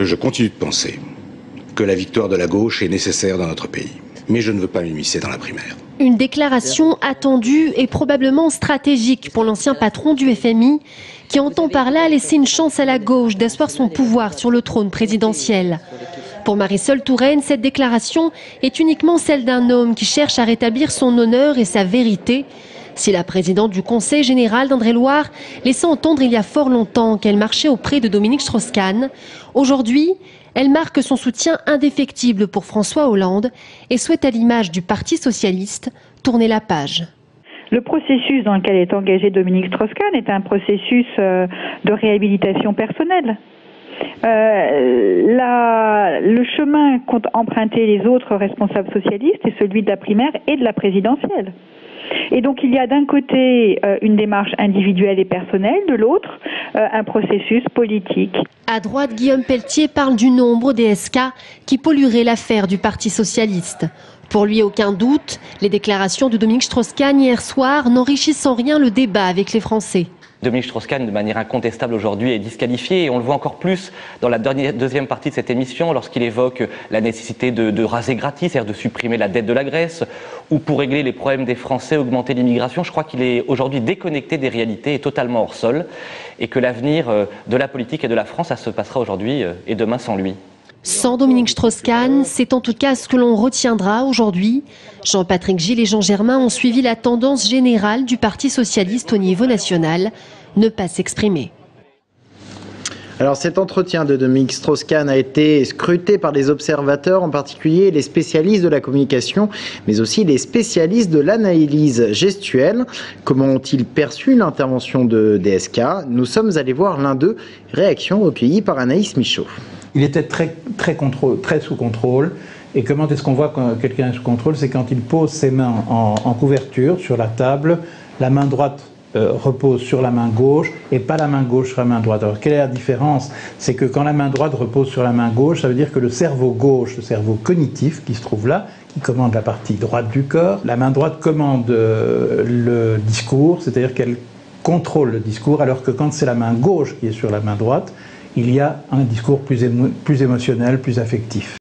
Je continue de penser que la victoire de la gauche est nécessaire dans notre pays. Mais je ne veux pas m'immiscer dans la primaire. Une déclaration attendue et probablement stratégique pour l'ancien patron du FMI, qui entend par là laisser une chance à la gauche d'asseoir son pouvoir sur le trône présidentiel. Pour Marisol Touraine, cette déclaration est uniquement celle d'un homme qui cherche à rétablir son honneur et sa vérité. Si la présidente du Conseil général d'Indre-et-Loire laissait entendre il y a fort longtemps qu'elle marchait auprès de Dominique Strauss-Kahn, aujourd'hui, elle marque son soutien indéfectible pour François Hollande et souhaite, à l'image du Parti socialiste, tourner la page. Le processus dans lequel est engagé Dominique Strauss-Kahn est un processus de réhabilitation personnelle. Le chemin qu'ont emprunté les autres responsables socialistes est celui de la primaire et de la présidentielle. Et donc il y a d'un côté une démarche individuelle et personnelle, de l'autre un processus politique. À droite, Guillaume Pelletier parle du nombre des SK qui pollueraient l'affaire du Parti socialiste. Pour lui, aucun doute, les déclarations de Dominique Strauss-Kahn hier soir n'enrichissent en rien le débat avec les Français. Dominique Strauss-Kahn, de manière incontestable aujourd'hui, est disqualifié et on le voit encore plus dans la deuxième partie de cette émission lorsqu'il évoque la nécessité de raser gratis, c'est-à-dire de supprimer la dette de la Grèce ou pour régler les problèmes des Français, augmenter l'immigration. Je crois qu'il est aujourd'hui déconnecté des réalités et totalement hors sol et que l'avenir de la politique et de la France, ça se passera aujourd'hui et demain sans lui. Sans Dominique Strauss-Kahn, c'est en tout cas ce que l'on retiendra aujourd'hui. Jean-Patrick Gilles et Jean Germain ont suivi la tendance générale du Parti socialiste au niveau national, ne pas s'exprimer. Alors cet entretien de Dominique Strauss-Kahn a été scruté par des observateurs, en particulier les spécialistes de la communication, mais aussi les spécialistes de l'analyse gestuelle. Comment ont-ils perçu l'intervention de DSK? Nous sommes allés voir l'un d'eux, réaction recueillie par Anaïs Michaud. Il était très sous contrôle. Et comment est-ce qu'on voit quand quelqu'un est sous contrôle? C'est quand il pose ses mains en couverture sur la table, la main droite repose sur la main gauche et pas la main gauche sur la main droite. Alors quelle est la différence? C'est que quand la main droite repose sur la main gauche, ça veut dire que le cerveau gauche, le cerveau cognitif qui se trouve là, qui commande la partie droite du corps, la main droite commande le discours, c'est-à-dire qu'elle contrôle le discours, alors que quand c'est la main gauche qui est sur la main droite, il y a un discours plus émotionnel, plus affectif.